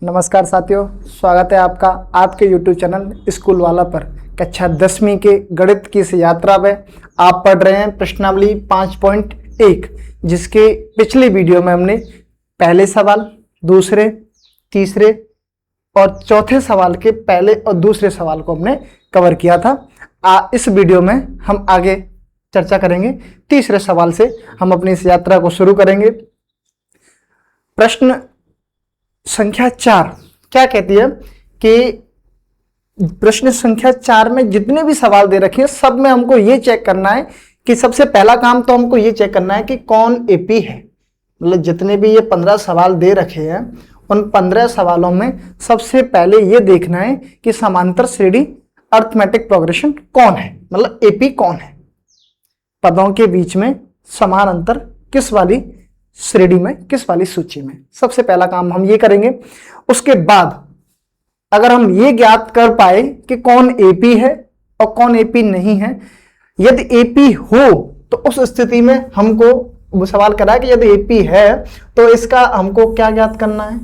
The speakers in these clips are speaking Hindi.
नमस्कार साथियों, स्वागत है आपका आपके YouTube चैनल स्कूल वाला पर। कक्षा 10वीं के गणित की इस यात्रा में आप पढ़ रहे हैं प्रश्नावली 5.1, जिसके पिछले वीडियो में हमने पहले सवाल, दूसरे, तीसरे और चौथे सवाल के पहले और दूसरे सवाल को हमने कवर किया था। इस वीडियो में हम आगे चर्चा करेंगे। तीसरे सवाल से हम अपनी इस यात्रा को शुरू करेंगे। प्रश्न संख्या 4 क्या कहती है कि प्रश्न संख्या 4 में जितने भी सवाल दे रखे हैं सब में हमको ये चेक करना है कि सबसे पहला काम तो हमको ये चेक करना है कि कौन एपी है। मतलब जितने भी ये 15 सवाल दे रखे हैं उन 15 सवालों में सबसे पहले ये देखना है कि समांतर श्रेणी अर्थमेटिक प्रोग्रेशन कौन है, मतलब एपी कौन है। पदों के बीच में समान अंतर किस वाली श्रेणी में, किस वाली सूची में, सबसे पहला काम हम ये करेंगे। उसके बाद अगर हम ये ज्ञात कर पाए कि कौन एपी है और कौन एपी नहीं है, यदि एपी हो तो उस स्थिति में हमको वो सवाल करा है कि यदि एपी है तो इसका हमको क्या ज्ञात करना है,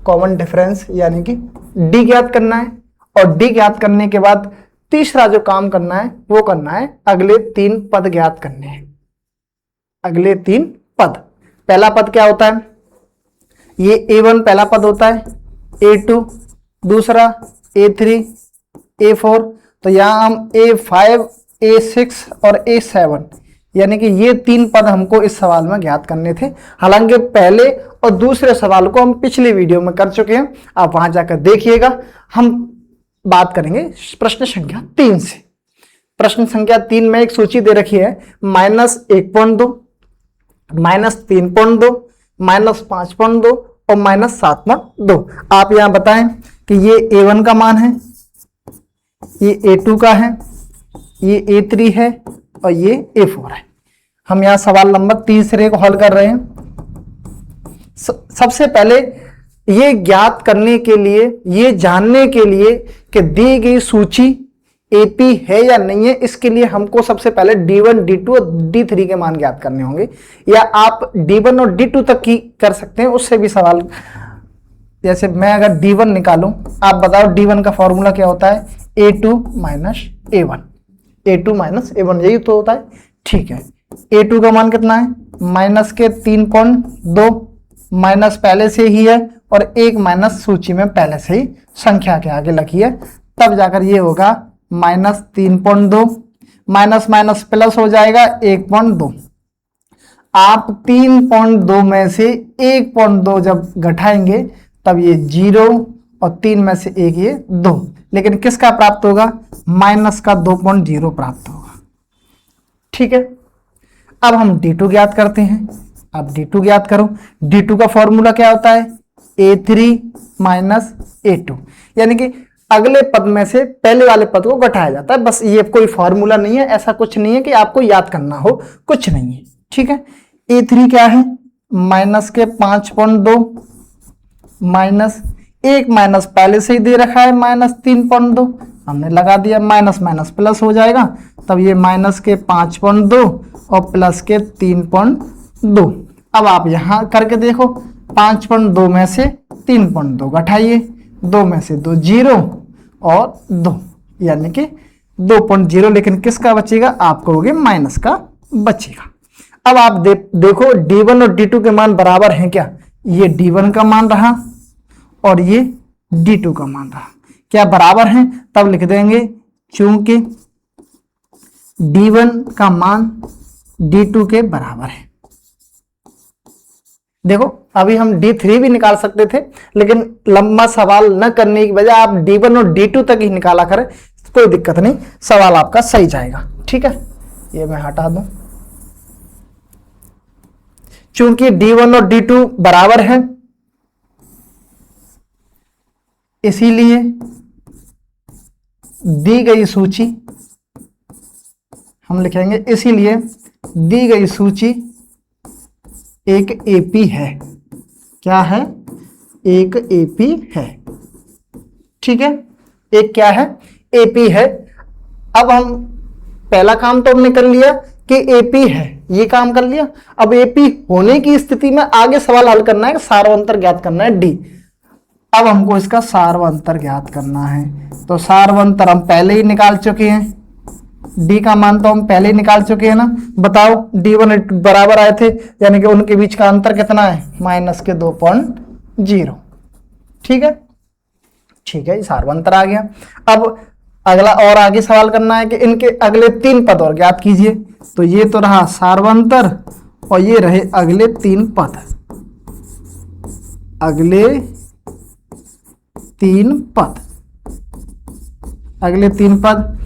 कॉमन डिफरेंस यानी कि डी ज्ञात करना है। और डी ज्ञात करने के बाद तीसरा जो काम करना है वो करना है अगले 3 पद ज्ञात करने हैं। अगले 3 पद, पहला पद क्या होता है, ये A1 पहला पद होता है, A2 दूसरा, A3, A4, तो यहां हम A5, A6 और A7 यानी कि ये 3 पद हमको इस सवाल में ज्ञात करने थे। हालांकि पहले और दूसरे सवाल को हम पिछले वीडियो में कर चुके हैं, आप वहां जाकर देखिएगा। हम बात करेंगे प्रश्न संख्या 3 से। प्रश्न संख्या 3 में एक सूची दे रखी है -1.2, -3.2, -5.2 और -7.2। आप यहां बताएं कि ये A1 का मान है, ये A2 का है, ये A3 है और ये A4 है। हम यहां सवाल नंबर तीसरे को हल कर रहे हैं। सबसे पहले ये ज्ञात करने के लिए, ये जानने के लिए कि दी गई सूची एपी है या नहीं है, इसके लिए हमको सबसे पहले D1, D2 और D3 के मान ज्ञात करने होंगे। या आप D1 और D2 तक की कर सकते हैं, उससे भी सवाल। जैसे मैं अगर D1 निकालूं, आप बताओ D1 का फॉर्मूला क्या होता है, A2 - A1, A2 - A1 यही तो होता है। ठीक है, A2 का मान कितना है, -3.2, माइनस पहले से ही है और एक माइनस सूची में पहले से ही संख्या के आगे लगी है, तब जाकर ये होगा -3.2, माइनस माइनस प्लस हो जाएगा 1.2। आप 3.2 में से 1.2 जब घटाएंगे तब ये 0 और 3 में से 1 ये 2, लेकिन किसका प्राप्त होगा, माइनस का 2.0 प्राप्त होगा। ठीक है, अब हम D2 ज्ञात करते हैं। अब D2 ज्ञात करो। D2 का फॉर्मूला क्या होता है, A3 - A2, यानी कि अगले पद में से पहले वाले पद को घटाया जाता है। बस ये कोई फॉर्मूला नहीं है, ऐसा कुछ नहीं है कि आपको याद करना हो, कुछ नहीं है। ठीक है, A3 क्या है, -5.2 माइनस एक माइनस पहले से ही दे रखा है -3.2, हमने लगा दिया, माइनस माइनस प्लस हो जाएगा, तब ये -5.2 और +3.2। अब आप यहां करके देखो, 5.2 में से 3.2 घटाइए, 2 में से 2 0 और 2 यानी कि 2.0, लेकिन किसका बचेगा, आप कहोगे माइनस का बचेगा। अब आप देखो D1 और D2 के मान बराबर हैं क्या, ये D1 का मान रहा और ये D2 का मान रहा, क्या बराबर हैं, तब लिख देंगे चूंकि D1 का मान D2 के बराबर है। देखो अभी हम D3 भी निकाल सकते थे, लेकिन लंबा सवाल न करने की वजह आप D1 और D2 तक ही निकाला करें, कोई दिक्कत नहीं, सवाल आपका सही जाएगा। ठीक है, ये मैं हटा दूं। चूंकि D1 और D2 बराबर है, इसीलिए दी गई सूची, हम लिखेंगे इसीलिए दी गई सूची एक एपी है। क्या है, एक एपी है। ठीक है, एक क्या है, एपी है। अब हम पहला काम तो हमने कर लिया कि एपी है, ये काम कर लिया। अब एपी होने की स्थिति में आगे सवाल हल करना है, सारो अंतर ज्ञात करना है डी। अब हमको इसका सार्वंतर ज्ञात करना है। तो सार्वंतर हम पहले ही निकाल चुके हैं, डी का मान तो हम पहले ही निकाल चुके हैं ना। बताओ D1 बराबर आए थे, यानी कि उनके बीच का अंतर कितना है, -2.0। ठीक है, ठीक है, सार्वंतर आ गया। अब अगला और आगे सवाल करना है कि इनके अगले 3 पद और ज्ञात कीजिए। तो ये तो रहा सार्वंतर और ये रहे अगले 3 पद। अगले 3 पद, अगले 3 पद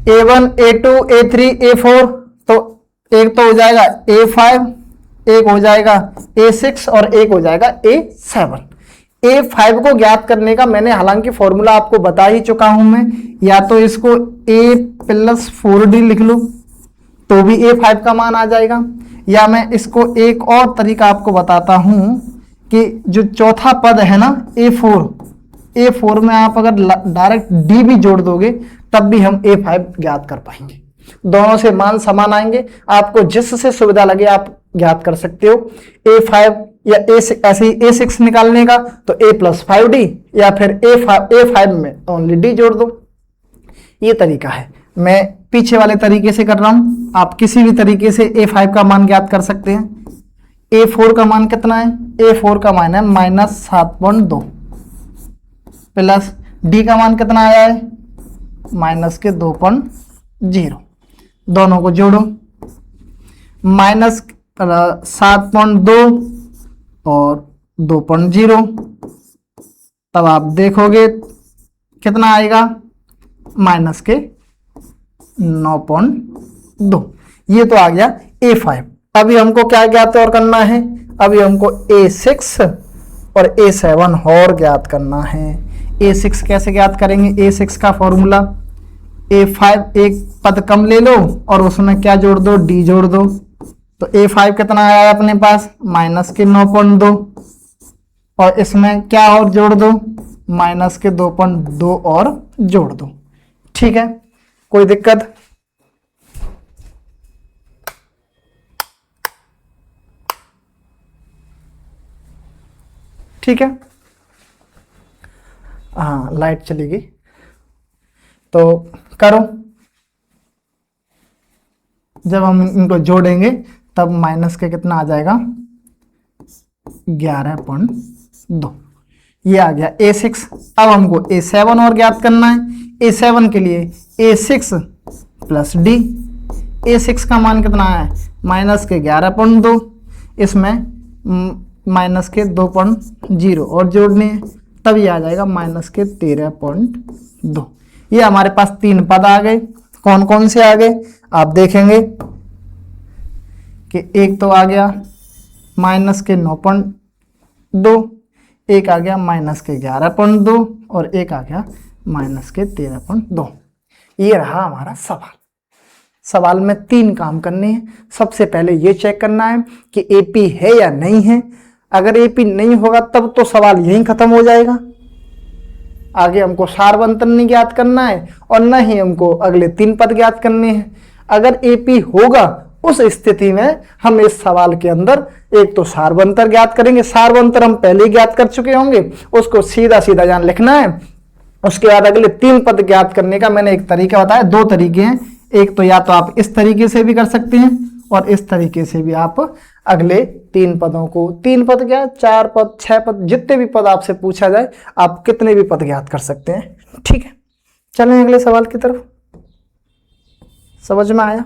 A1 A2 A3 A4, तो एक तो हो जाएगा A5, एक हो जाएगा A6 और एक हो जाएगा A7। A5 को ज्ञात करने का मैंने हालांकि फॉर्मूला आपको बता ही चुका हूं मैं, या तो इसको A+4D लिख लूं तो भी A5 का मान आ जाएगा, या मैं इसको एक और तरीका आपको बताता हूं कि जो चौथा पद है ना A4 में आप अगर डायरेक्ट D भी जोड़ दोगे तब भी हम A5 ज्ञात कर पाएंगे। दोनों से मान समान आएंगे, आपको जिससे सुविधा लगे आप ज्ञात कर सकते हो। A5 या ऐसे ही A6 निकालने का तो A+5D, या फिर A5 में ओनली D जोड़ दो। ये तरीका है, मैं पीछे वाले तरीके से कर रहा हूं, आप किसी भी तरीके से A5 का मान ज्ञात कर सकते हैं। A4 का मान कितना है, A4 का मान है -7.2 प्लस D का मान कितना आया है -2.0। दोनों को जोड़ो, -7.2 और 2.0, तब आप देखोगे कितना आएगा -9.2। ये तो आ गया A5। अभी हमको क्या ज्ञात और करना है, अभी हमको A6 और A7 और ज्ञात करना है। A6 कैसे ज्ञात करेंगे, A6 का फॉर्मूला A5 एक पद कम ले लो और उसमें क्या जोड़ दो, D जोड़ दो। तो A5 कितना आया अपने पास -9.2 और इसमें क्या और जोड़ दो, -2.2 और जोड़ दो। ठीक है, कोई दिक्कत? ठीक है, हाँ लाइट चली गई तो करो। जब हम इनको जोड़ेंगे तब माइनस के कितना आ जाएगा 11.2। ये आ गया A6। अब हमको A7 और ज्ञात करना है। A7 के लिए A6 प्लस D। A6 का मान कितना है -11.2, इसमें -2.0 और जोड़ने हैं, तब ये आ जाएगा -13.2। ये हमारे पास 3 पद आ गए। कौन कौन से आ गए आप देखेंगे कि एक तो आ गया -9.2, एक आ गया -11.2 और एक आ गया -13.2। ये रहा हमारा सवाल। सवाल में 3 काम करने हैं। सबसे पहले ये चेक करना है कि एपी है या नहीं है। अगर एपी नहीं होगा तब तो सवाल यहीं खत्म हो जाएगा। आगे हमको सार्वंतर नहीं ज्ञात करना है और न ही हमको अगले 3 पद ज्ञात करने हैं। अगर एपी होगा उस स्थिति में हम इस सवाल के अंदर एक तो सार्वंतर ज्ञात करेंगे। सार्वंतर हम पहले ही ज्ञात कर चुके होंगे, उसको सीधा सीधा जान लिखना है। उसके बाद अगले 3 पद ज्ञात करने का मैंने एक तरीका बताया। 2 तरीके हैं, एक तो या तो आप इस तरीके से भी कर सकते हैं और इस तरीके से भी आप अगले 3 पदों को, 3 पद क्या 4 पद 6 पद, जितने भी पद आपसे पूछा जाए आप कितने भी पद ज्ञात कर सकते हैं। ठीक है, चलें अगले सवाल की तरफ। समझ में आया?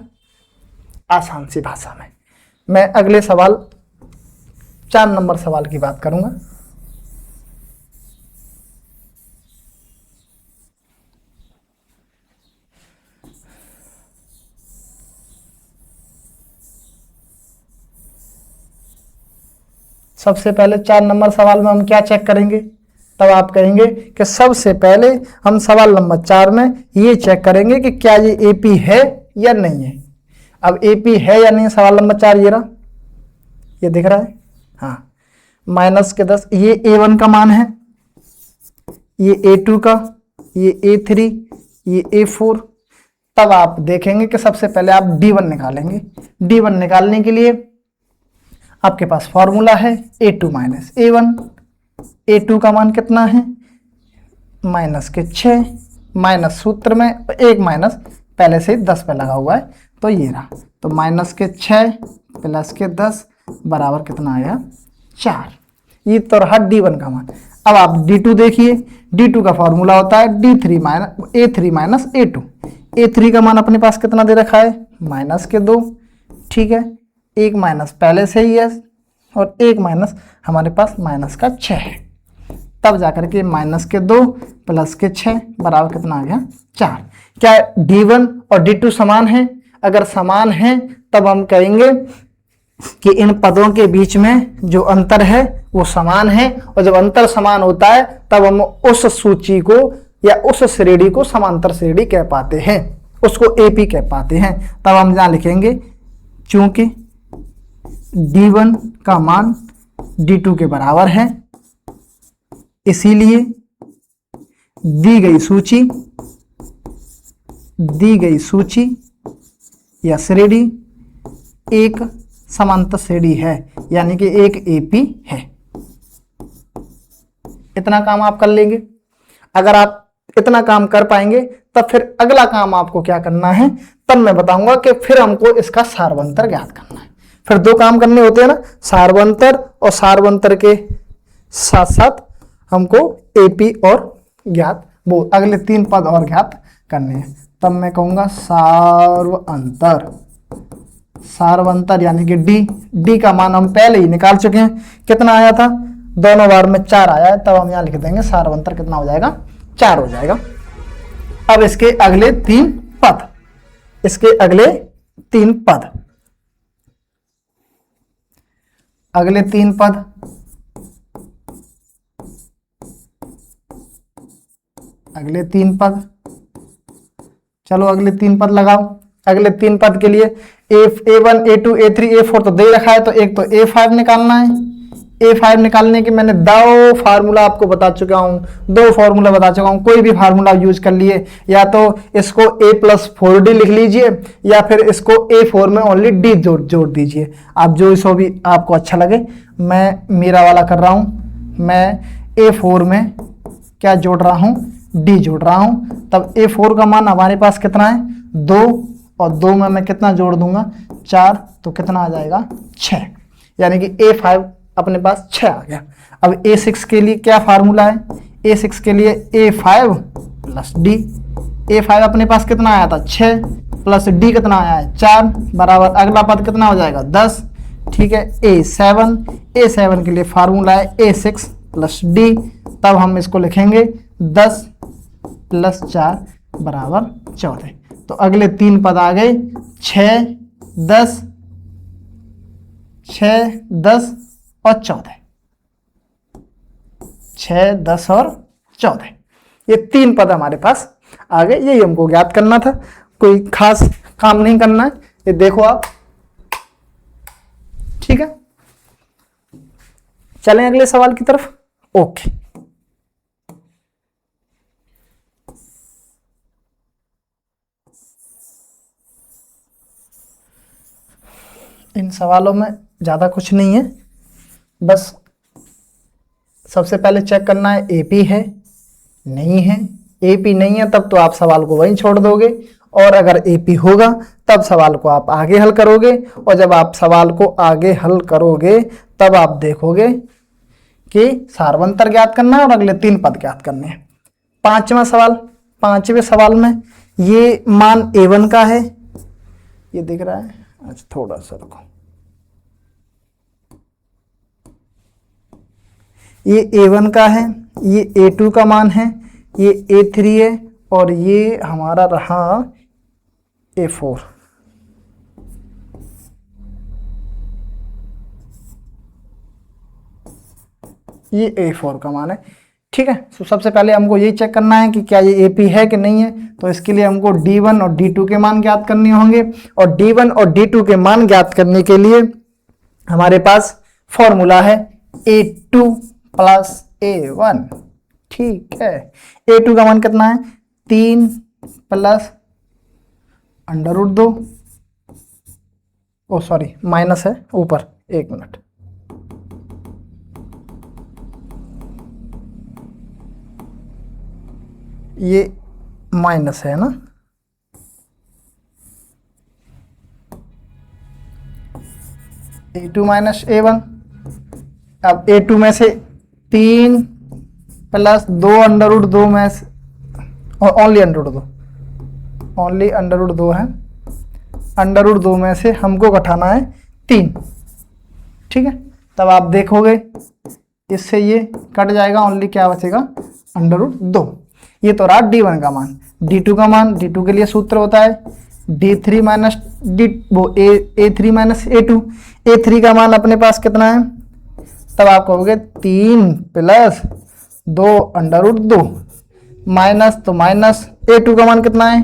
आसान सी भाषा में मैं अगले सवाल 4 नंबर सवाल की बात करूंगा। सबसे पहले 4 नंबर सवाल में हम क्या चेक करेंगे, तब आप कहेंगे कि सबसे पहले हम सवाल नंबर 4 में ये चेक करेंगे कि क्या ये एपी है या नहीं है। अब एपी है या नहीं, सवाल नंबर 4 ये रहा, ये दिख रहा है, हाँ -10। ये A1 का मान है, ये A2 का, ये A3, ये A4। तब आप देखेंगे कि सबसे पहले आप D1 निकालेंगे। D1 निकालने के लिए आपके पास फॉर्मूला है A2 - A1। A2 का मान कितना है, माइनस के 6, माइनस सूत्र में एक माइनस पहले से ही 10 पे लगा हुआ है, तो ये रहा। तो माइनस के 6 प्लस के 10 बराबर कितना आया, 4। ये तो रहा D1 का मान। अब आप D2 देखिए, D2 का फॉर्मूला होता है D3 minus A3 minus A2। A3 का मान अपने पास कितना दे रखा है, माइनस के 2, ठीक है। एक माइनस पहले से ही है और एक माइनस हमारे पास माइनस का 6 है, तब जाकर के माइनस के 2 प्लस के 6 बराबर कितना आ गया, 4। क्या D1 और D2 समान है? अगर समान है तब हम कहेंगे कि इन पदों के बीच में जो अंतर है वो समान है, और जब अंतर समान होता है तब हम उस सूची को या उस श्रेणी को समांतर श्रेणी कह पाते हैं, उसको एपी कह पाते हैं। तब हम यहां लिखेंगे चूंकि D1 का मान D2 के बराबर है, इसीलिए दी गई सूची या श्रेणी एक समांतर श्रेणी है, यानी कि एक एपी है। इतना काम आप कर लेंगे। अगर आप इतना काम कर पाएंगे तब फिर अगला काम आपको क्या करना है, तब मैं बताऊंगा कि फिर हमको इसका सार्वंतर ज्ञात करना है। फिर दो काम करने होते हैं ना, सार्वंतर, और सार्वंतर के साथ साथ हमको एपी और ज्ञात, वो अगले 3 पद और ज्ञात करने हैं। तब मैं कहूंगा सार्वंतर यानी कि डी का मान हम पहले ही निकाल चुके हैं, कितना आया था, दोनों बार में 4 आया है, तब हम यहां लिख देंगे सार्वंतर कितना हो जाएगा, 4 हो जाएगा। अब इसके अगले 3 पद, अगले 3 पद चलो अगले 3 पद लगाओ। अगले 3 पद के लिए A1 A2 A3 A4 तो दे रखा है, तो एक तो A5 निकालना है। A5 निकालने के मैंने 2 फार्मूला आपको बता चुका हूं, 2 फार्मूला बता चुका हूं, कोई भी फार्मूला यूज कर लिए, या तो इसको A+4D लिख लीजिए या फिर इसको A4 में ओनली D जोड़ दीजिए, आप जो इसको भी आपको अच्छा लगे। मैं मेरा वाला कर रहा हूं, मैं A4 में क्या जोड़ रहा हूं, D जोड़ रहा हूं। तब A4 का मान हमारे पास कितना है, 2, और 2 में मैं कितना जोड़ दूंगा, 4, तो कितना आ जाएगा, 6, यानी कि A5 अपने पास 6 आ गया। अब A6 के लिए क्या फार्मूला है, A6 के लिए A5 प्लस D। A5 अपने पास कितना आया था, 6 प्लस D कितना आया है, 4 बराबर अगला पद कितना हो जाएगा, 10, ठीक है। A7 के लिए फार्मूला है A6 प्लस D, तब हम इसको लिखेंगे 10 प्लस 4 बराबर 14। तो अगले 3 पद आ गए, 6, 10 और 14, 6, 10 और 14, ये 3 पद हमारे पास आ गए। यही हमको ज्ञात करना था, कोई खास काम नहीं करना है, ये देखो आप, ठीक है। चलें अगले सवाल की तरफ। ओके, इन सवालों में ज़्यादा कुछ नहीं है, बस सबसे पहले चेक करना है एपी है नहीं है। एपी नहीं है तब तो आप सवाल को वहीं छोड़ दोगे, और अगर एपी होगा तब सवाल को आप आगे हल करोगे, और जब आप सवाल को आगे हल करोगे तब आप देखोगे कि सार्वंतर ज्ञात करना है और अगले 3 पद ज्ञात करने हैं। 5वां सवाल, 5वें सवाल में ये मान A1 का है, ये दिख रहा है, अच्छा थोड़ा सा रुको, ये A1 का है, ये A2 का मान है, ये A3 है, और ये हमारा रहा A4। ये A4 का मान है, ठीक है। तो सबसे पहले हमको यही चेक करना है कि क्या ये AP है कि नहीं है। तो इसके लिए हमको D1 और D2 के मान ज्ञात करने होंगे, और D1 और D2 के मान ज्ञात करने के लिए हमारे पास फॉर्मूला है A2 प्लस A1, ठीक है। A2 का मान कितना है, 3 प्लस √2, ओ सॉरी माइनस है ऊपर, 1 मिनट, ये माइनस है ना, A2 माइनस A1। अब A2 में से 3 प्लस 2 अंडर रूट 2 में से only under root 2, only under root 2 है, अंडर रूट 2 में से हमको घटाना है 3। ठीक है, तब आप देखोगे इससे ये कट जाएगा, ओनली क्या बचेगा, अंडर रूट 2। ये तो रहा D1 का मान। D2 का मान, D2 के लिए सूत्र होता है D3 minus A3 minus A2। A3 का मान अपने पास कितना है, तब आप कहोगे 3 प्लस 2 अंडर रूट 2 माइनस, तो माइनस A2 का मान कितना है,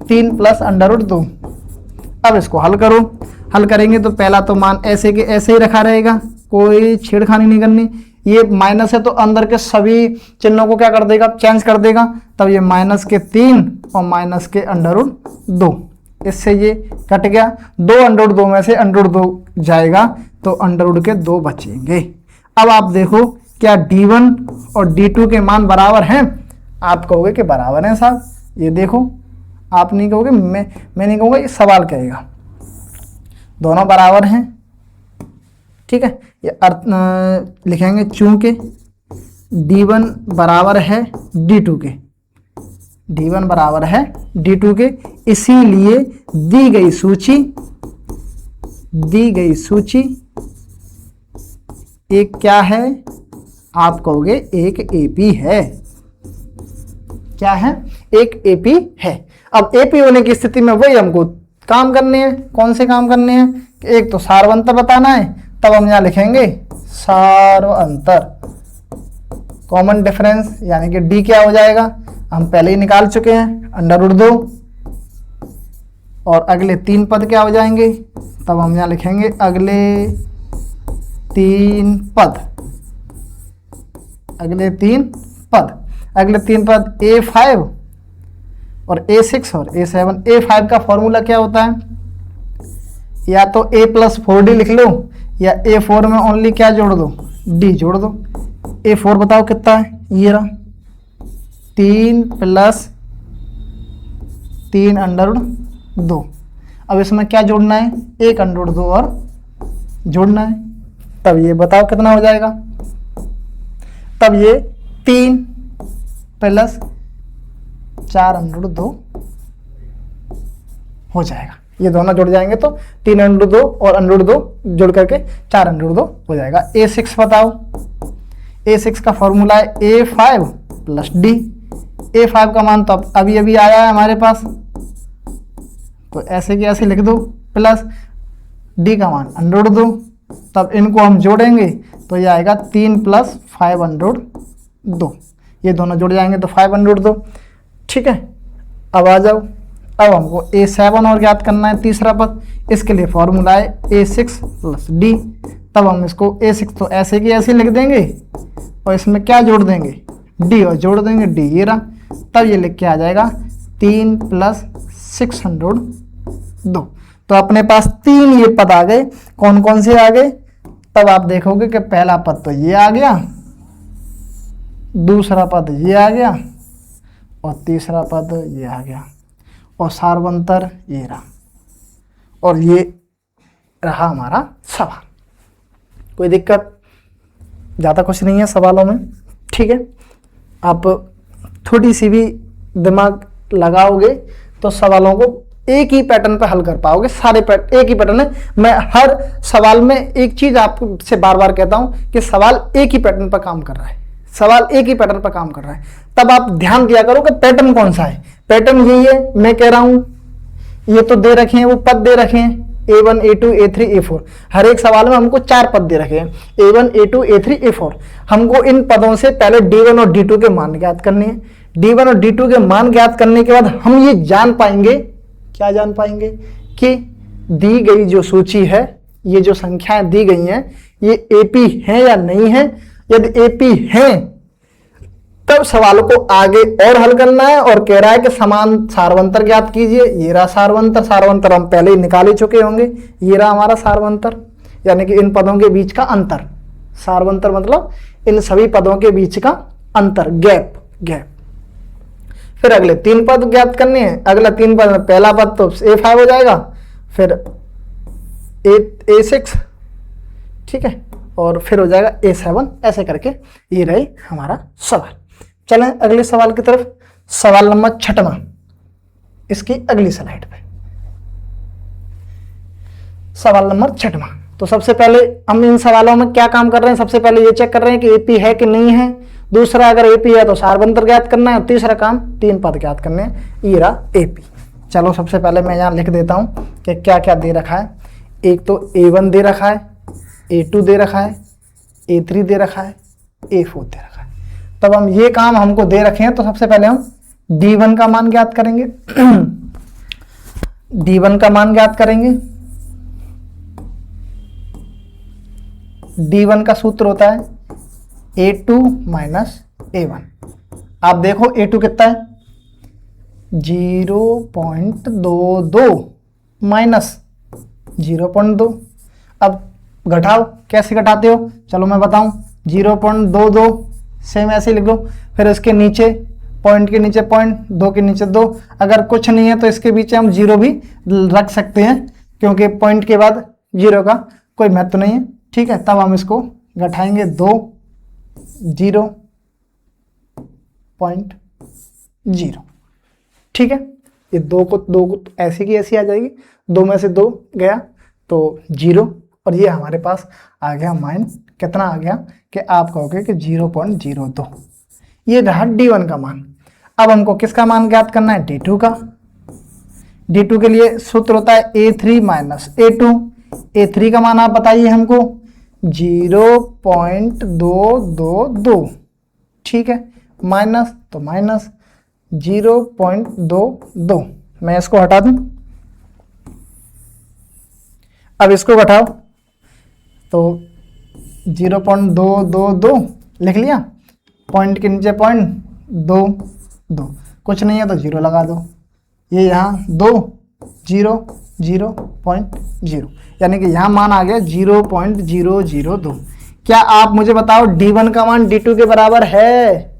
3 प्लस अंडर रूट 2। अब इसको हल करो, हल करेंगे तो पहला तो मान ऐसे के ऐसे ही रखा रहेगा, कोई छेड़खानी नहीं करनी। ये माइनस है तो अंदर के सभी चिन्हों को क्या कर देगा, चेंज कर देगा। तब ये माइनस के 3 और माइनस के अंडर रूट 2, इससे ये कट गया। 2 अंडर रूट 2 में से अंडर रूट 2 जाएगा तो अंडर रूट के 2 बचेंगे। अब आप देखो क्या D1 और D2 के मान बराबर हैं, आप कहोगे कि बराबर हैं साहब। ये देखो, आप नहीं कहोगे, मैं नहीं कहूँगा, ये सवाल कहेगा दोनों बराबर हैं। ठीक है, ये अर्थ लिखेंगे चूंकि D1 बराबर है D2 के, D1 बराबर है D2 के, इसीलिए दी गई सूची एक क्या है, आप कहोगे एक AP है। क्या है, एक AP है। अब AP होने की स्थिति में वही हमको काम करने हैं। कौन से काम करने हैं, एक तो सार्वंतर बताना है, तब हम यहाँ लिखेंगे सार्वंतर, कॉमन डिफरेंस, यानी कि D क्या हो जाएगा, हम पहले ही निकाल चुके हैं, अंडर रूट 2, और अगले 3 पद क्या हो जाएंगे, तब हम यहाँ लिखेंगे अगले 3 पद, अगले 3 पद, अगले 3 पद A5 और A6 और A7। A5 का फॉर्मूला क्या होता है, या तो A प्लस 4D लिख लो, या A4 में ओनली क्या जोड़ दो, D जोड़ दो। A4 बताओ कितना है, ये रहा 3 प्लस 3 अंडर रूट 2। अब इसमें क्या जोड़ना है, 1 अंडर रूट 2 और जोड़ना है, तब ये बताओ कितना हो जाएगा, तब ये 3 प्लस 4 अंडर रूट 2 हो जाएगा। ये दोनों जुड़ जाएंगे तो 3 अंडर रूट 2 और अंडर रूट 2 जुड़ करके 4 अंडर रूट 2 हो जाएगा। A6 बताओ, A6 का फॉर्मूला है A5 प्लस D। A5 का मान तो अभी अभी आया है हमारे पास, तो ऐसे के ऐसे लिख दो, प्लस D का मान अंडर रूट 2, तब इनको हम जोड़ेंगे तो ये आएगा 3 प्लस 5 अंडर रूट 2। ये दोनों जुड़ जाएंगे तो 5 अंडर रूट 2। ठीक है, अब आ जाओ, अब हमको A7 और ज्ञात करना है, तीसरा पद। इसके लिए फॉर्मूला है A6 प्लस D। तब हम इसको A6 तो ऐसे की ऐसे लिख देंगे और इसमें क्या जोड़ देंगे, D, और जोड़ देंगे D, ये रहा। तब ये लिख के आ जाएगा 3 प्लस 602। तो अपने पास 3 ये पद आ गए। कौन कौन से आ गए, तब आप देखोगे कि पहला पद तो ये आ गया, दूसरा पद ये आ गया, और तीसरा पद ये आ गया, और सार्वंतर ये रहा, और ये रहा हमारा सवाल। कोई दिक्कत ज़्यादा कुछ नहीं है सवालों में। ठीक है, आप थोड़ी सी भी दिमाग लगाओगे तो सवालों को एक ही पैटर्न पर हल कर पाओगे। सारे एक ही पैटर्न है। मैं हर सवाल में एक चीज़ आपसे बार बार कहता हूँ कि सवाल एक ही पैटर्न पर काम कर रहा है, सवाल एक ही पैटर्न पर काम कर रहा है। तब आप ध्यान दिया करो कि पैटर्न कौन सा है। पैटर्न यही है, मैं कह रहा हूं ये तो दे रखे हैं, वो पद दे रखे हैं A1 A2 A3 A4। हर एक सवाल में हमको 4 पद दे रखे हैं, A1 A2 A3 A4। हमको इन पदों से पहले D1 और D2 के मान ज्ञात करने हैं। D1 और D2 के मान ज्ञात करने के बाद हम ये जान पाएंगे, क्या जान पाएंगे, कि दी गई जो सूची है, ये जो संख्याएं दी गई हैं, ये AP है या नहीं है। यदि AP है तब सवाल को आगे और हल करना है, और कह रहा है कि समान सार्वंतर ज्ञात कीजिए। ये रहा सार्वंतर, सार्वंतर हम पहले ही निकाल ही चुके होंगे। ये रहा हमारा सार्वंतर, यानी कि इन पदों के बीच का अंतर। सार्वंतर मतलब इन सभी पदों के बीच का अंतर, गैप। फिर अगले 3 पद ज्ञात करने हैं। अगला 3 पद में पहला पद तो A5 हो जाएगा, फिर A6, ठीक है, और फिर हो जाएगा A7। ऐसे करके ये रहे हमारा सवाल। चलें अगले सवाल की तरफ। सवाल नंबर 6वां, इसकी अगली स्लाइड पे। सवाल नंबर 6वां। तो सबसे पहले हम इन सवालों में क्या काम कर रहे हैं, सबसे पहले ये चेक कर रहे हैं कि एपी है कि नहीं है। दूसरा, अगर एपी है तो सारवंतर ज्ञात करना है। तीसरा काम 3 पद ज्ञात करने हैं। ये रहा एपी। चलो सबसे पहले मैं यहाँ लिख देता हूँ कि क्या क्या दे रखा है। एक तो A1 दे रखा है, A2 दे रखा है, A3 दे रखा है, A4 दे रखा है। तब हम ये काम हमको दे रखे हैं, तो सबसे पहले हम D1 का मान ज्ञात करेंगे। D1 का मान ज्ञात करेंगे। D1 का सूत्र होता है A2 माइनस A1। आप देखो A2 कितना है, 0.22 माइनस 0.2। अब घटाओ, कैसे घटाते हो चलो मैं बताऊं। 0.22 सेम ऐसे लिख लो, फिर इसके नीचे पॉइंट के नीचे पॉइंट, 2 के नीचे 2। अगर कुछ नहीं है तो इसके बीच हम 0 भी रख सकते हैं, क्योंकि पॉइंट के बाद 0 का कोई महत्व नहीं है, ठीक है। तब हम इसको घटाएंगे 2, 0.0, ठीक है। ये 2 को ऐसी की ऐसी आ जाएगी, 2 में से 2 गया तो 0, और ये हमारे पास आ गया मान कितना आ गया कि आप कहोगे कि 0.02। ये रहा D1 का मान। अब हमको किसका मान ज्ञात करना है, D2 का। D2 के लिए सूत्र होता है A3 माइनस A2। A3 का मान आप बताइए हमको, 0.222, ठीक है, माइनस तो माइनस 0.22। मैं इसको हटा दूं, अब इसको घटाओ तो 0.222 लिख लिया, पॉइंट के नीचे पॉइंट 2, कुछ नहीं है तो 0 लगा दो। ये यहाँ 2, 0, 0.0, यानी कि यहाँ मान आ गया 0.002। क्या आप मुझे बताओ D1 का मान D2 के बराबर है?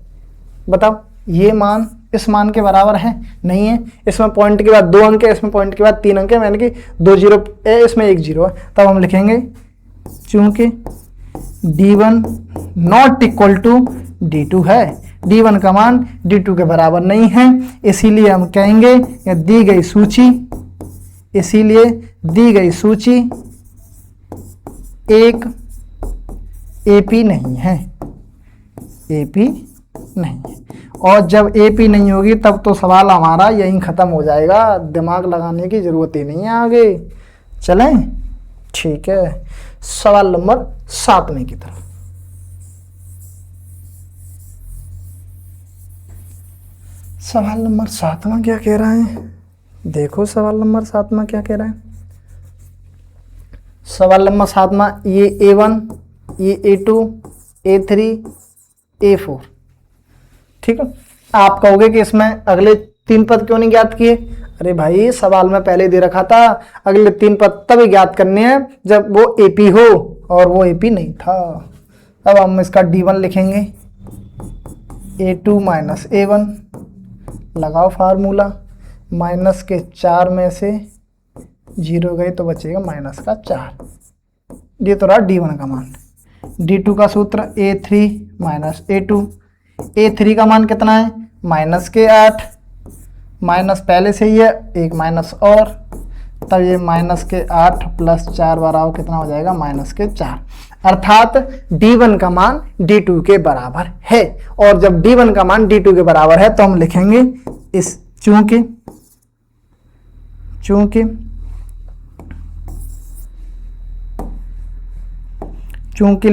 बताओ, ये मान इस मान के बराबर है? नहीं है। इसमें पॉइंट के बाद 2 अंक है, इसमें पॉइंट के बाद 3 अंक है, यानी कि 2 0 है, इसमें 1 0 है। तब हम लिखेंगे चूंकि D1 not equal to D2 है, D1 का मान D2 के बराबर नहीं है, इसीलिए हम कहेंगे कि दी गई सूची एक AP नहीं है, AP नहीं है। और जब AP नहीं होगी तब तो सवाल हमारा यहीं ख़त्म हो जाएगा, दिमाग लगाने की ज़रूरत ही नहीं है आगे। चलें, ठीक है। सवाल नंबर 7 की तरफ। सवाल नंबर 7 क्या कह रहा है, देखो सवाल नंबर 7 क्या कह रहा है। सवाल नंबर 7, ये A1, ये A2, A3, A4, ठीक है। आप कहोगे कि इसमें अगले 3 पद क्यों नहीं ज्ञात किए? अरे भाई, सवाल में पहले दे रखा था अगले 3 पद तभी ज्ञात करने हैं जब वो AP हो, और वो AP नहीं था। अब हम इसका D1 लिखेंगे, A2 माइनस A1, लगाओ फार्मूला, माइनस के 4 में से 0 गए तो बचेगा माइनस का 4। ये तो रहा D1 का मान। D2 का सूत्र A3 माइनस A2। A3 का मान कितना है, माइनस के 8, माइनस पहले से ही है, एक माइनस और, तब ये माइनस के 8 प्लस 4 बराबर कितना हो जाएगा, माइनस के 4। अर्थात D1 का मान D2 के बराबर है। और जब D1 का मान D2 के बराबर है तो हम लिखेंगे इस चूंकि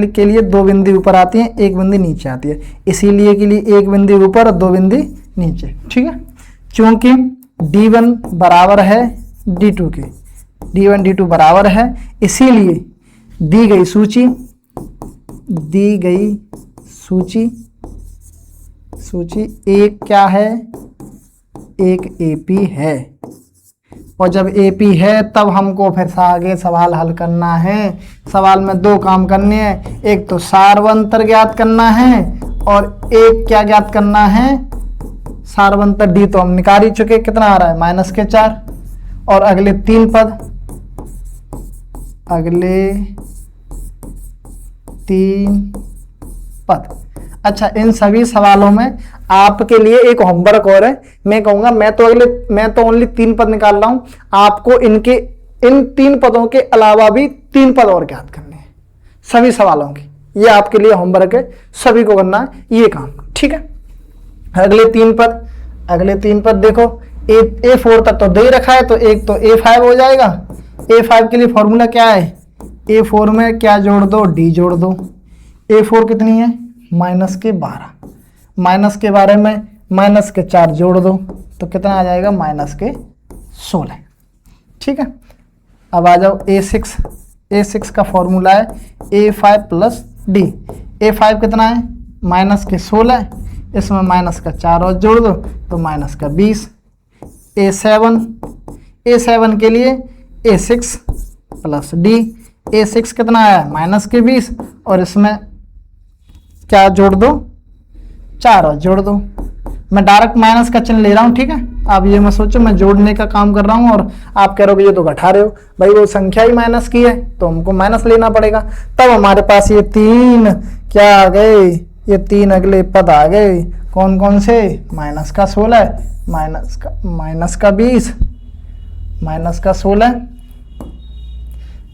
के लिए 2 बिंदु ऊपर आती हैं, 1 बिंदु नीचे आती है, इसीलिए के लिए 1 बिंदु ऊपर और 2 बिंदु नीचे, ठीक है। चूंकि D1 बराबर है D2 के, D1 D2 बराबर है, इसीलिए दी गई सूची एक क्या है, एक AP है। और जब AP है तब हमको फिर से आगे सवाल हल करना है। सवाल में 2 काम करने हैं, एक तो सारवंतर ज्ञात करना है और एक क्या ज्ञात करना है, सारवंतर डी तो हम निकाल ही चुके, कितना आ रहा है माइनस के 4, और अगले 3 पद, अगले 3 पद। अच्छा, इन सभी सवालों में आपके लिए एक होमवर्क और है, मैं कहूंगा मैं तो ओनली 3 पद निकाल रहा हूं, आपको इन 3 पदों के अलावा भी 3 पद और ज्ञात करने हैं सभी सवालों की। ये आपके लिए होमवर्क है, सभी को करना है ये काम, ठीक है। अगले 3 पद देखो, A4 तक तो दे ही रखा है, तो एक तो A5 हो जाएगा। A5 के लिए फॉर्मूला क्या है, A4 में क्या जोड़ दो, D जोड़ दो। A4 कितनी है माइनस के 12, माइनस के 12 में माइनस के 4 जोड़ दो तो कितना आ जाएगा माइनस के 16, ठीक है। अब आ जाओ A6 का फॉर्मूला है A5 प्लस D। A5 कितना है माइनस के 16, इसमें माइनस का 4 और जोड़ दो तो माइनस का 20। A7 के लिए A6 प्लस D। A6 कितना है माइनस के 20, और इसमें क्या जोड़ दो 4 और जोड़ दो। मैं डायरेक्ट माइनस का चिन्ह ले रहा हूं, ठीक है। आप ये मत सोचो मैं जोड़ने का काम कर रहा हूं और आप कह रहे हो ये तो घटा रहे हो, भाई वो संख्या ही माइनस की है तो हमको माइनस लेना पड़ेगा। तब हमारे पास ये 3 क्या आ गए, ये 3 अगले पद आ गए, कौन कौन से, माइनस का 16, माइनस का 20, माइनस का 16,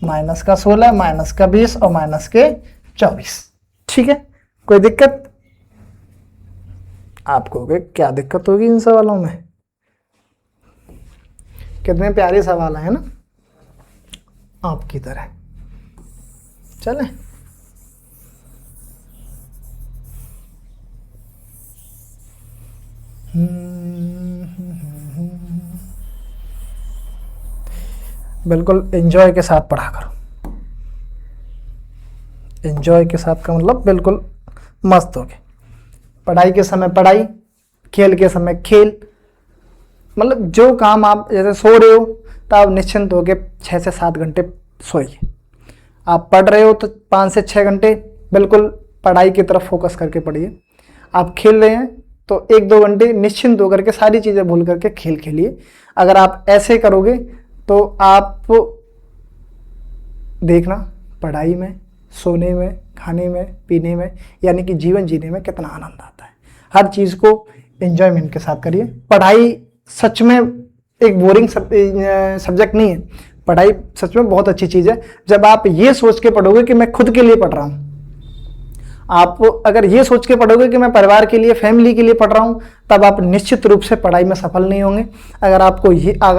माइनस का 16, माइनस का 20 और माइनस के 24, ठीक है। कोई दिक्कत आपको, क्या दिक्कत होगी इन सवालों में, कितने प्यारे सवाल है ना आपकी तरह। चलें, बिल्कुल एंजॉय के साथ पढ़ा करो। एंजॉय के साथ का मतलब बिल्कुल मस्त हो गए। पढ़ाई के समय पढ़ाई, खेल के समय खेल, मतलब जो काम आप जैसे सो रहे हो तो आप निश्चिंत होकर 6 से 7 घंटे सोइए। आप पढ़ रहे हो तो 5 से 6 घंटे बिल्कुल पढ़ाई की तरफ फोकस करके पढ़िए। आप खेल रहे हैं तो 1-2 घंटे निश्चिंत होकर के सारी चीज़ें भूल करके खेल खेलिए। अगर आप ऐसे करोगे तो आप देखना पढ़ाई में, सोने में, खाने में, पीने में, यानी कि जीवन जीने में कितना आनंद आता है। हर चीज़ को एंजॉयमेंट के साथ करिए। पढ़ाई सच में एक बोरिंग सब्जेक्ट नहीं है, पढ़ाई सच में बहुत अच्छी चीज़ है। जब आप ये सोच के पढ़ोगे कि मैं खुद के लिए पढ़ रहा हूँ, आप अगर ये सोच के पढ़ोगे कि मैं परिवार के लिए, फैमिली के लिए पढ़ रहा हूँ, तब आप निश्चित रूप से पढ़ाई में सफल नहीं होंगे। अगर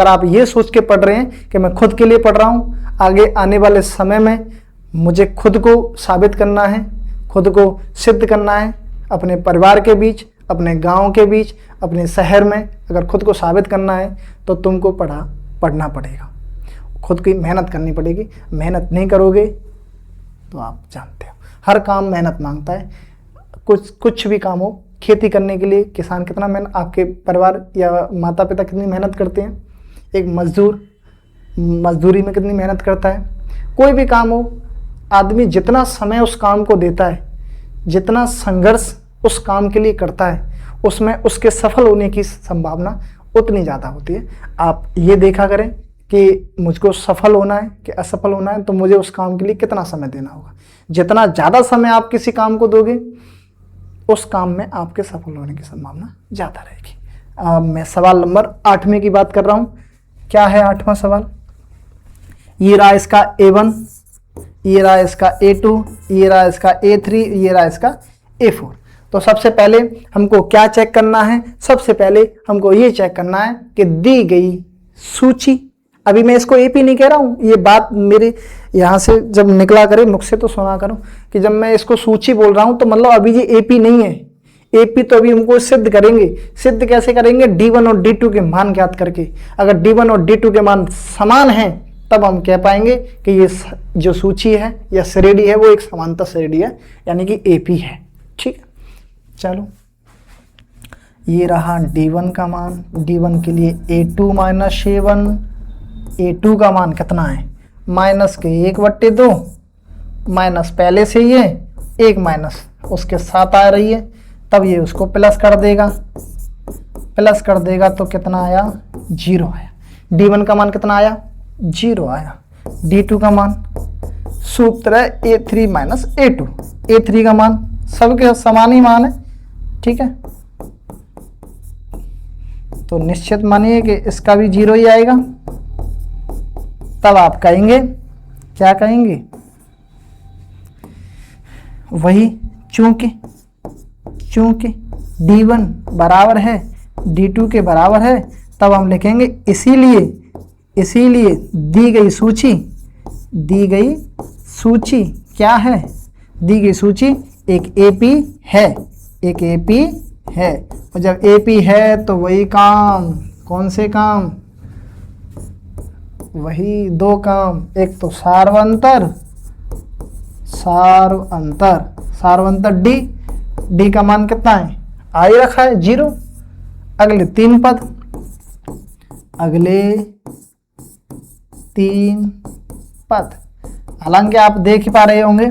आप ये सोच के पढ़ रहे हैं कि मैं खुद के लिए पढ़ रहा हूँ, आगे आने वाले समय में मुझे खुद को साबित करना है, खुद को सिद्ध करना है, अपने परिवार के बीच, अपने गांव के बीच, अपने शहर में अगर खुद को साबित करना है तो तुमको पढ़ना पड़ेगा, खुद की मेहनत करनी पड़ेगी। मेहनत नहीं करोगे तो आप जानते हो हर काम मेहनत मांगता है। कुछ भी काम हो, खेती करने के लिए किसान कितना मेहनत, आपके परिवार या माता पिता कितनी मेहनत करते हैं, एक मजदूर मजदूरी में कितनी मेहनत करता है। कोई भी काम हो, आदमी जितना समय उस काम को देता है, जितना संघर्ष उस काम के लिए करता है, उसमें उसके सफल होने की संभावना उतनी ज़्यादा होती है। आप ये देखा करें कि मुझको सफल होना है कि असफल होना है, तो मुझे उस काम के लिए कितना समय देना होगा। जितना ज़्यादा समय आप किसी काम को दोगे, उस काम में आपके सफल होने की संभावना ज़्यादा रहेगी। मैं सवाल नंबर 8वें की बात कर रहा हूँ। क्या है 8वां सवाल? ये रहा इसका A1, ये रहा इसका A2, ये रहा इसका A3, ये रहा इसका A4। तो सबसे पहले हमको क्या चेक करना है? सबसे पहले हमको ये चेक करना है कि दी गई सूची, अभी मैं इसको AP नहीं कह रहा हूँ, ये बात मेरे यहाँ से जब निकला करे मुख से तो सुना करूँ कि जब मैं इसको सूची बोल रहा हूँ तो मतलब अभी ये AP नहीं है। AP तो अभी हमको सिद्ध करेंगे। सिद्ध कैसे करेंगे? D1 और D2 के मान ज्ञात करके। अगर D1 और D2 के मान समान हैं तब हम कह पाएंगे कि ये जो सूची है या श्रेणी है वो एक समांतर श्रेणी है, यानी कि AP है। ठीक है, चलो ये रहा D1 का मान। D1 के लिए A2 माइनस A1, A2 का मान कितना है? माइनस के 1/2, माइनस पहले से ये 1 माइनस उसके साथ आ रही है, तब ये उसको प्लस कर देगा। प्लस कर देगा तो कितना आया, 0 आया। D1 का मान कितना आया, 0 आया। D2 का मान सूत्र है A3 माइनस A2। A3 का मान सबके समान ही मान है, ठीक है, तो निश्चित मानिए कि इसका भी 0 ही आएगा। तब आप कहेंगे, क्या कहेंगे, वही चूंकि D1 बराबर है D2 के बराबर है, तब हम लिखेंगे इसीलिए दी गई सूची क्या है, दी गई सूची एक AP है, और जब AP है तो वही काम, कौन से काम, वही 2 काम, एक तो सार्वंतर D का मान कितना है, आई रखा है 0। अगले 3 पद, हालांकि आप देख ही पा रहे होंगे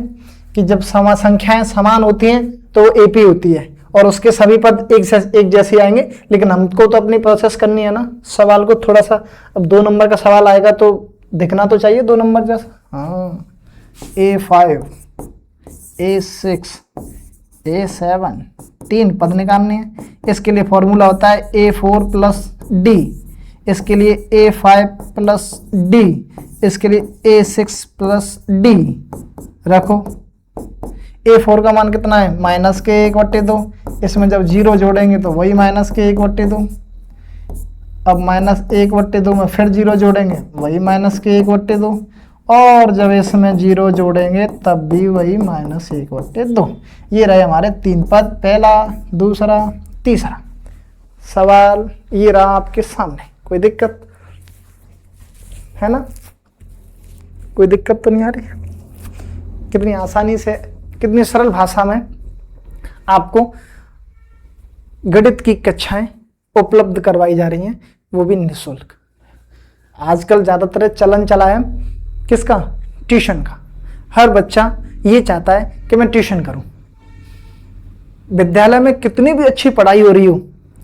कि जब संख्याएं समान होती हैं तो AP होती है और उसके सभी पद एक जैसे आएंगे, लेकिन हमको तो अपनी प्रोसेस करनी है ना, सवाल को थोड़ा सा, अब 2 नंबर का सवाल आएगा तो दिखना तो चाहिए 2 नंबर जैसा। हाँ, A5 A6 A7 3 पद निकालने हैं। इसके लिए फॉर्मूला होता है A4 प्लस D, इसके लिए A5 प्लस D, इसके लिए A6 प्लस D। रखो, A4 का मान कितना है, -1/2। इसमें जब 0 जोड़ेंगे तो वही -1/2। अब -1/2 में फिर 0 जोड़ेंगे, वही -1/2, और जब इसमें 0 जोड़ेंगे तब भी वही -1/2। ये रहे हमारे 3 पद, पहला, दूसरा, तीसरा। सवाल ये रहा आपके सामने, कोई दिक्कत है ना, कोई दिक्कत तो नहीं आ रही। कितनी आसानी से, कितनी सरल भाषा में आपको गणित की कक्षाएं उपलब्ध करवाई जा रही हैं, वो भी निःशुल्क। आजकल ज़्यादातर चलन चला है किसका, ट्यूशन का। हर बच्चा ये चाहता है कि मैं ट्यूशन करूं। विद्यालय में कितनी भी अच्छी पढ़ाई हो रही हो,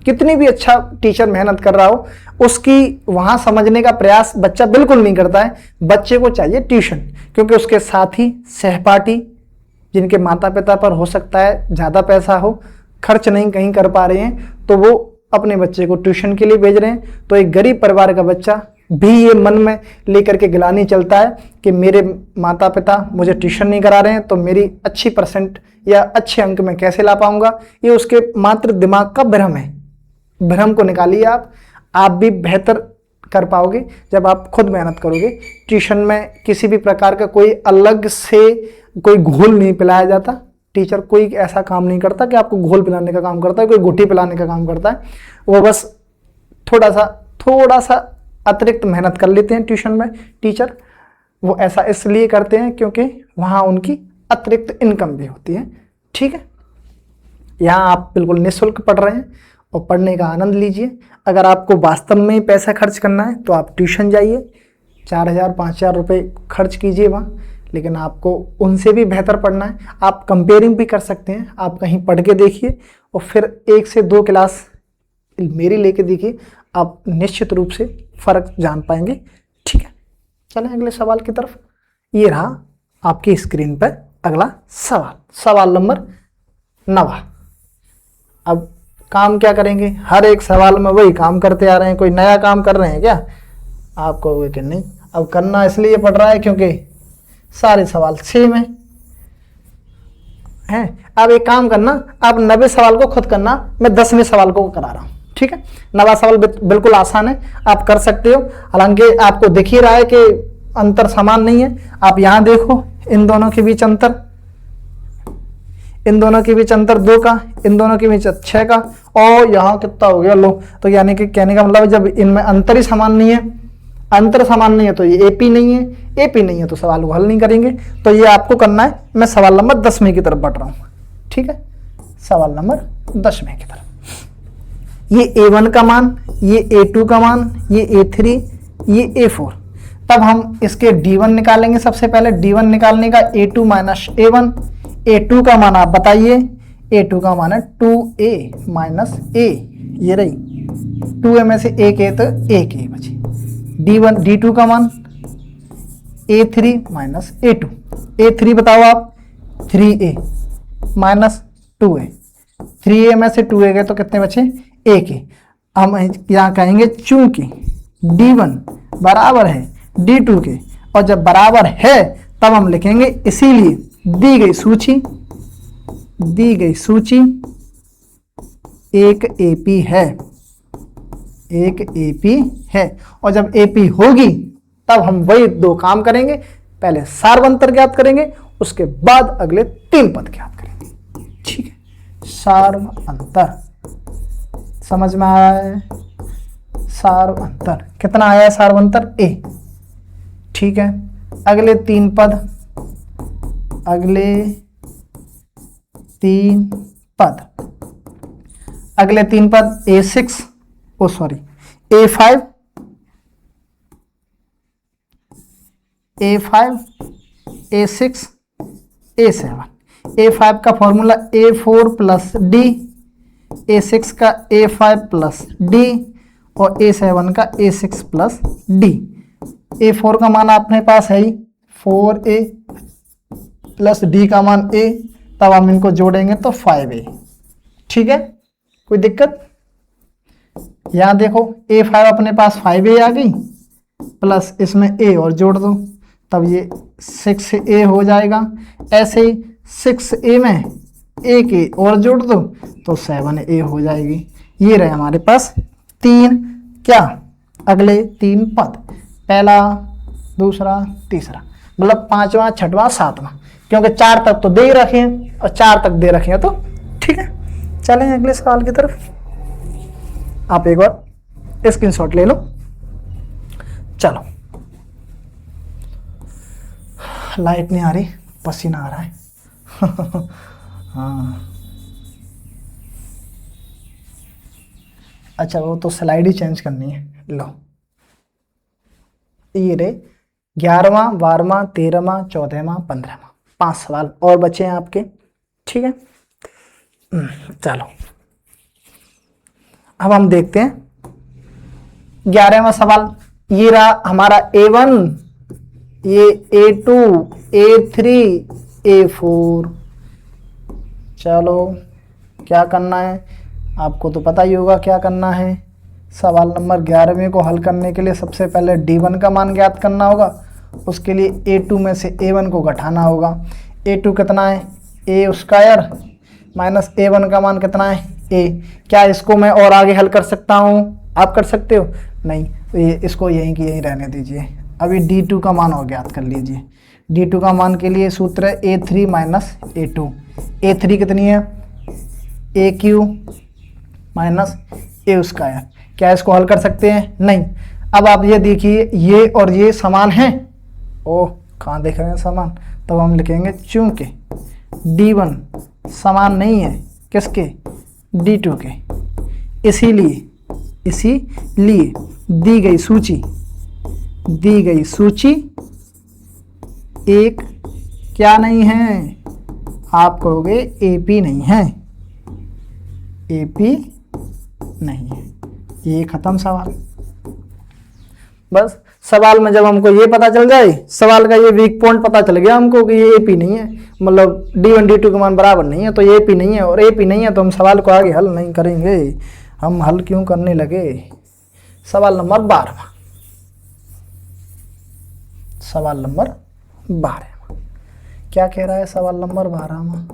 कितनी भी अच्छा टीचर मेहनत कर रहा हो, उसकी वहां समझने का प्रयास बच्चा बिल्कुल नहीं करता है। बच्चे को चाहिए ट्यूशन, क्योंकि उसके साथी सहपाठी जिनके माता पिता पर हो सकता है ज़्यादा पैसा हो, खर्च नहीं कहीं कर पा रहे हैं, तो वो अपने बच्चे को ट्यूशन के लिए भेज रहे हैं। तो एक गरीब परिवार का बच्चा भी ये मन में लेकर के गिलानी चलता है कि मेरे माता पिता मुझे ट्यूशन नहीं करा रहे हैं, तो मेरी अच्छी परसेंट या अच्छे अंक मैं कैसे ला पाऊंगा। ये उसके मात्र दिमाग का भ्रम है। भ्रम को निकालिए आप भी बेहतर कर पाओगे जब आप खुद मेहनत करोगे। ट्यूशन में किसी भी प्रकार का कोई अलग से कोई घोल नहीं पिलाया जाता। टीचर कोई ऐसा काम नहीं करता कि आपको घोल पिलाने का काम करता है, कोई घुट्टी पिलाने का काम करता है। वो बस थोड़ा सा अतिरिक्त मेहनत कर लेते हैं ट्यूशन में टीचर। वो ऐसा इसलिए करते हैं क्योंकि वहाँ उनकी अतिरिक्त इनकम भी होती है। ठीक है, यहाँ आप बिल्कुल निःशुल्क पढ़ रहे हैं और पढ़ने का आनंद लीजिए। अगर आपको वास्तव में पैसा खर्च करना है तो आप ट्यूशन जाइए, 4,000-5,000 रुपये खर्च कीजिए वहाँ, लेकिन आपको उनसे भी बेहतर पढ़ना है। आप कंपेयरिंग भी कर सकते हैं, आप कहीं पढ़ के देखिए और फिर 1 से 2 क्लास मेरी लेके देखिए, आप निश्चित रूप से फ़र्क जान पाएंगे। ठीक है, चलें अगले सवाल की तरफ। ये रहा आपकी स्क्रीन पर अगला सवाल, सवाल नंबर 9। अब काम क्या करेंगे, हर एक सवाल में वही काम करते आ रहे हैं, कोई नया काम कर रहे हैं क्या? आप कहोगे कि नहीं, अब करना इसलिए पड़ रहा है क्योंकि सारे सवाल सेम हैं। अब एक काम करना, आप 90 सवाल को खुद करना, मैं 10वें सवाल को करा रहा हूँ। ठीक है, 9वां सवाल बिल्कुल आसान है, आप कर सकते हो। हालांकि आपको दिख ही रहा है कि अंतर समान नहीं है। आप यहाँ देखो, इन दोनों के बीच अंतर, इन दोनों के बीच अंतर 2 का, इन दोनों के बीच 6 का, और यहाँ कितना हो गया लो। तो यानी कि कहने का मतलब जब इनमें अंतर ही समान नहीं है, अंतर समान नहीं है तो ये एपी नहीं है, एपी नहीं है तो सवाल को हल नहीं करेंगे। तो ये आपको करना है। मैं सवाल नंबर 10वें की तरफ बढ़ रहा हूँ। ठीक है, सवाल नंबर 10वें की तरफ। ये A1 का मान, ये A2 का मान, ये A3, ये A4। तब हम इसके D1 निकालेंगे। सबसे पहले D1 निकालने का A2 माइनस A1। A2 का मान आप बताइए, A2 का मान है 2A माइनस A, ये रही 2a में से एक ए तो एक ए बचे। d1 d2 का मान a3 माइनस a2। a3 बताओ आप, 3a माइनस 2a। 3a में से 2a गए तो कितने बचे, एक ए। हम यहाँ कहेंगे चूंकि d1 बराबर है d2 के, और जब बराबर है तब हम लिखेंगे इसीलिए दी गई सूची एक एपी है, एक एपी है। और जब एपी होगी तब हम वही दो काम करेंगे, पहले सार्वंतर ज्ञात करेंगे, उसके बाद अगले 3 पद ज्ञात करेंगे। ठीक है, सार्वंतर समझ में आया है? सार्वंतर कितना आया है? सार्वंतर ए। ठीक है, अगले 3 पद, अगले 3 पद, अगले 3 पद A6 A5 A6 A7। A5 का formula A4 plus D, A6 का A5 प्लस डी और A7 का A6 प्लस डी। A4 का मान अपने पास है ही 4A प्लस डी का मान A, तब हम इनको जोड़ेंगे तो 5A। ठीक है, कोई दिक्कत? यहां देखो A5 अपने पास 5A आ गई, प्लस इसमें A और जोड़ दो तब ये 6A हो जाएगा। ऐसे ही 6A में एक A और जोड़ दो तो 7A हो जाएगी। ये रहे हमारे पास 3 क्या, अगले 3 पद, पहला, दूसरा, तीसरा, मतलब 5वां, 6वां, 7वां, क्योंकि 4 तक तो दे ही रखे हैं और 4 तक दे रखे हैं तो ठीक है। चलें अगले सवाल की तरफ। आप एक बार स्क्रीनशॉट ले लो। चलो, लाइट नहीं आ रही, पसीना आ रहा है। हाँ, अच्छा वो तो स्लाइड ही चेंज करनी है। लो, ये रे 11वां, 12वां, 13वां, 14वां, 15वां, 5 सवाल और बचे हैं आपके। ठीक है, चलो अब हम देखते हैं 11वां सवाल। ये रहा हमारा A1, ये A2, A3, A4। चलो क्या करना है, आपको तो पता ही होगा क्या करना है। सवाल नंबर 11वें को हल करने के लिए सबसे पहले D1 का मान ज्ञात करना होगा, उसके लिए A2 में से A1 को घटाना होगा। A2 कितना है, A स्क्वायर माइनस A1 का मान कितना है, A। क्या इसको मैं और आगे हल कर सकता हूँ? आप कर सकते हो? नहीं, तो ये इसको यहीं की यहीं रहने दीजिए। अभी D2 का मान और ज्ञात कर लीजिए। D2 का मान के लिए सूत्र है A3 माइनस A2। A3 कितनी है, AQ माइनस A स्क्वायर। क्या इसको हल कर सकते हैं? नहीं। अब आप ये देखिए, ये और ये समान हैं। ओह, कहाँ देख रहे हैं समान? तो हम लिखेंगे चूंकि D1 समान नहीं है किसके, D2 के, इसीलिए दी गई सूची एक क्या नहीं है, आप कहोगे AP नहीं है, AP नहीं है। ये खत्म सवाल। बस सवाल में जब हमको ये पता चल जाए, सवाल का ये वीक पॉइंट पता चल गया हमको कि ये AP नहीं है, मतलब D1 D2 के मान बराबर नहीं है, तो ये AP नहीं है, और AP नहीं है तो हम सवाल को आगे हल नहीं करेंगे। हम हल क्यों करने लगे? सवाल नंबर 12। सवाल नंबर 12 क्या कह रहा है? सवाल नंबर 12 में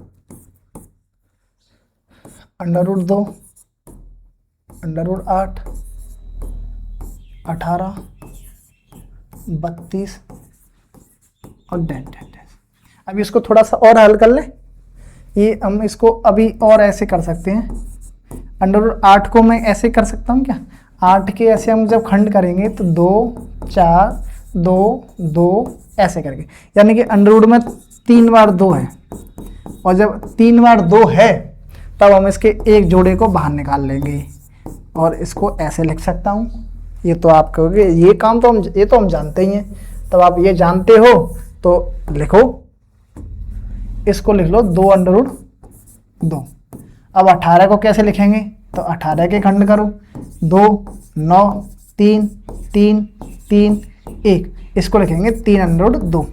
√2, √8, 18, 32 और डेट। अब इसको थोड़ा सा और हल कर लें। ये हम इसको अभी और ऐसे कर सकते हैं। √8 को मैं ऐसे कर सकता हूँ क्या? 8 के ऐसे हम जब खंड करेंगे तो 2, 4, 2, 2 ऐसे करके, यानी कि √ में 3 बार 2 है, और जब 3 बार 2 है तब हम इसके एक जोड़े को बाहर निकाल लेंगे और इसको ऐसे लिख सकता हूँ। ये तो आप कहोगे ये काम तो हम जानते ही हैं। तब आप ये जानते हो तो लिखो, इसको लिख लो 2 √2। अब 18 को कैसे लिखेंगे? तो 18 के खंड करो, 2 9 3 3 3 1, इसको लिखेंगे 3√2,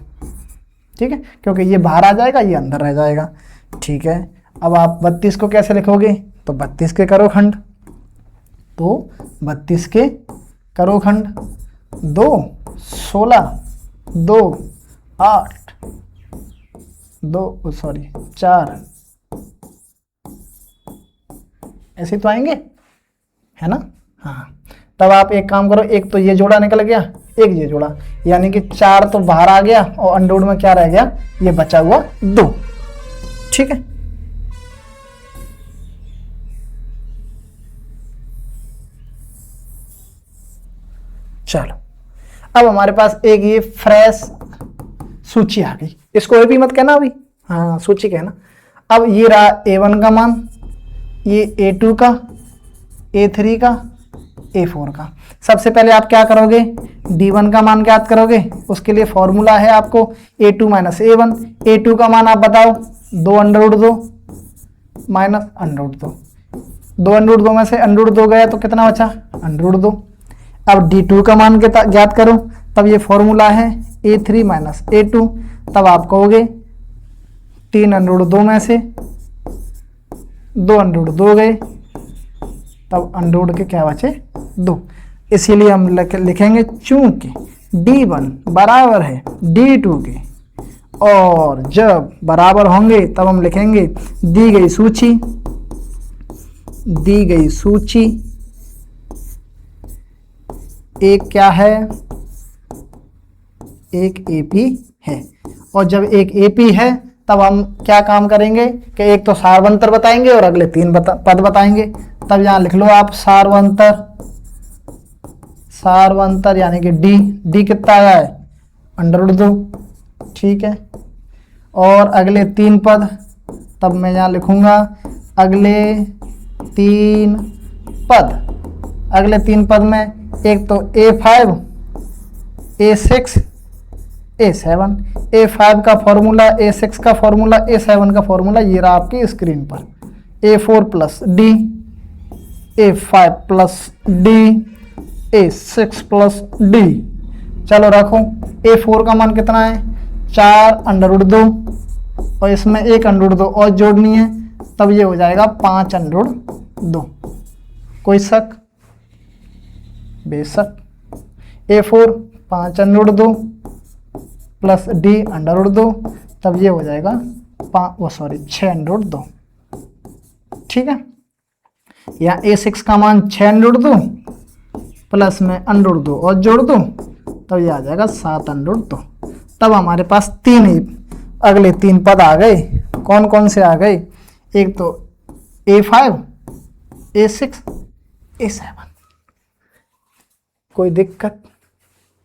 ठीक है, क्योंकि ये बाहर आ जाएगा, ये अंदर रह जाएगा, ठीक है। अब आप 32 को कैसे लिखोगे, तो 32 के करो खंड, तो 32 के करो खंड, 2 16 2 8 4, ऐसे तो आएंगे, है ना। हाँ, तब आप एक काम करो, एक तो ये जोड़ा निकल गया, एक ये जोड़ा, यानी कि 4 तो बाहर आ गया और अंडरवुड में क्या रह गया, ये बचा हुआ 2, ठीक है। चलो, अब हमारे पास एक ये फ्रेश सूची आ गई, इसको ए भी मत कहना अभी, हाँ सूची कहना। अब ये रहा A1 का मान, ये A2 का, A3 का, A4 का। सबसे पहले आप क्या करोगे, D1 का मान ज्ञात करोगे, उसके लिए फॉर्मूला है आपको A2 माइनस A1। A2 का मान आप बताओ, 2√2 माइनस √2, 2√2 में से √2 गया तो कितना बचा, √2। अब D2 का मान ज्ञात करो, तब ये फॉर्मूला है A3 माइनस A2, तब आप कहोगे 3√2 में से 2√2 गए, तब अंडरवुड के क्या बचे, 2। इसीलिए हम लिखेंगे चूंकि D1 बराबर है D2 के, और जब बराबर होंगे तब हम लिखेंगे दी गई सूची एक क्या है, एक AP है। और जब एक AP है तब हम क्या काम करेंगे कि एक तो सारवंतर बताएंगे और अगले 3 पद बताएंगे। तब यहाँ लिख लो आप सारवंतर यानी कि D कितना आया है, √2, ठीक है। और अगले 3 पद, तब मैं यहाँ लिखूंगा अगले 3 पद में एक तो A5 A6 A7, A5 का फॉर्मूला, A6 का फॉर्मूला, A7 का फॉर्मूला ये रहा आपकी स्क्रीन पर, A4 plus D, A5 plus D, A6 plus D। चलो रखो, A4 का मान कितना है, 4√2, और इसमें 1√2 और जोड़नी है, तब ये हो जाएगा 5√2। कोई शक, बेशक। A4 5√2 प्लस D√2, तब ये हो जाएगा 6√2, ठीक है। या A6 का मान 6√2 प्लस में √2 और जोड़ दूं, तब ये आ जाएगा 7√2। तब हमारे पास अगले 3 पद आ गए। कौन कौन से आ गए, एक तो A5 A6 A7। कोई दिक्कत,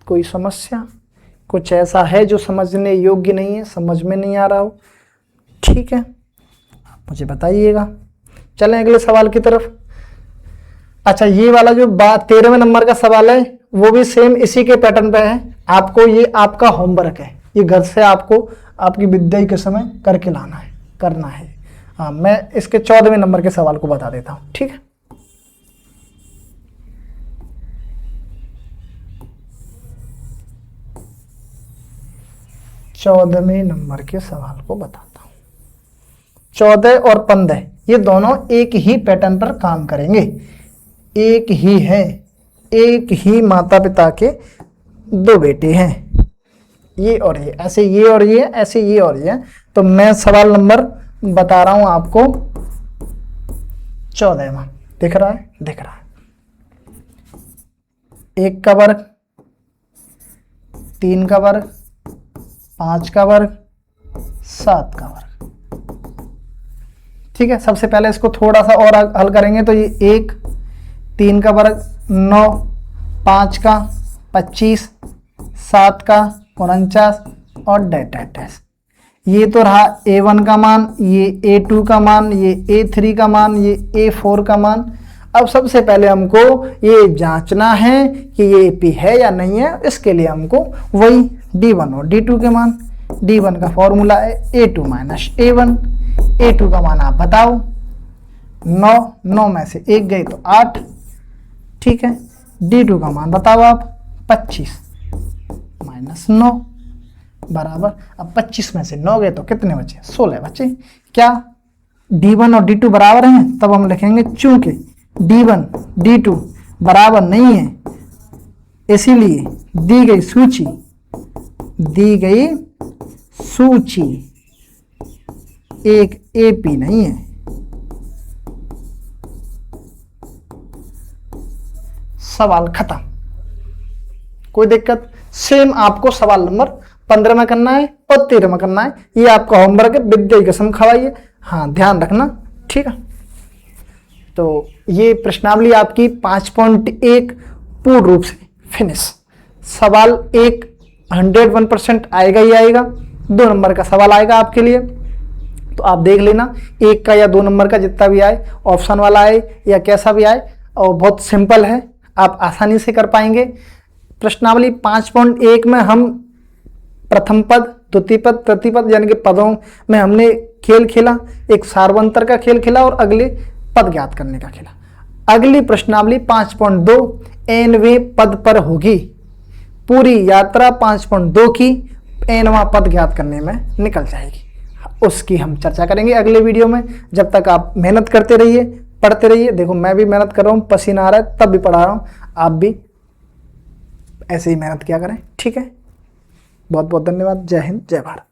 कोई समस्या, कुछ ऐसा है जो समझने योग्य नहीं है, समझ में नहीं आ रहा हो, ठीक है, मुझे बताइएगा। चलें अगले सवाल की तरफ। अच्छा, ये वाला जो 13वें नंबर का सवाल है वो भी सेम इसी के पैटर्न पे है। आपको ये आपका होमवर्क है, ये घर से आपको आपकी विद्यालय के समय करके करना है। हाँ, मैं इसके 14वें नंबर के सवाल को बता देता हूँ, ठीक है। चौदहवें नंबर के सवाल को बताता हूं। 14 और 15 ये दोनों एक ही पैटर्न पर काम करेंगे, एक ही है, एक ही माता पिता के 2 बेटे हैं, ये और ये, ऐसे ये और ये, ऐसे ये और ये। तो मैं सवाल नंबर बता रहा हूं आपको 14वां, दिख रहा है, दिख रहा है। 1 का वर्ग, 3 का वर्ग, 5 का वर्ग, 7 का वर्ग, ठीक है। सबसे पहले इसको थोड़ा सा और हल करेंगे तो ये 1, 3 का वर्ग 9, 5 का 25, 7 का 49 और डैश। ये तो रहा A1 का मान, ये A2 का मान, ये A3 का मान, ये A4 का मान। अब सबसे पहले हमको ये जांचना है कि ये AP है या नहीं है। इसके लिए हमको वही D1 और D2 के मान, D1 का फॉर्मूला है A2 माइनस A1, A2 का मान आप बताओ, 9 में से 1 गए तो 8, ठीक है। D2 का मान बताओ आप, 25 माइनस 9 बराबर, अब 25 में से 9 गए तो कितने बचे, 16 बचे। क्या D1 और D2 बराबर हैं, तब हम लिखेंगे चूंकि D1 D2 बराबर नहीं है, इसीलिए दी गई सूची एक AP नहीं है। सवाल खत्म, कोई दिक्कत। सेम आपको सवाल नंबर 15 में करना है और 13 में करना है, ये आपका होमवर्क है, विद्या की कसम खवाइए, हाँ ध्यान रखना, ठीक है। तो ये प्रश्नावली आपकी 5.1 पूर्ण रूप से फिनिश। सवाल एक 101% आएगा ही आएगा, 2 नंबर का सवाल आएगा आपके लिए, तो आप देख लेना, 1 का या 2 नंबर का जितना भी आए, ऑप्शन वाला आए या कैसा भी आए, और बहुत सिंपल है, आप आसानी से कर पाएंगे। प्रश्नावली 5.1 में हम प्रथम पद, द्वितीय पद, तृतीय पद यानी कि पदों में हमने खेल खेला, एक सार्वंतर का खेल खेला और अगले पद ज्ञात करने का खेला। अगली प्रश्नावली 5.2 nवें पद पर होगी, पूरी यात्रा 5.2 की nवां पद ज्ञात करने में निकल जाएगी, उसकी हम चर्चा करेंगे अगले वीडियो में। जब तक आप मेहनत करते रहिए, पढ़ते रहिए। देखो मैं भी मेहनत कर रहा हूँ, पसीना आ रहा है तब भी पढ़ा रहा हूँ, आप भी ऐसे ही मेहनत किया करें, ठीक है। बहुत बहुत धन्यवाद। जय हिंद, जय भारत।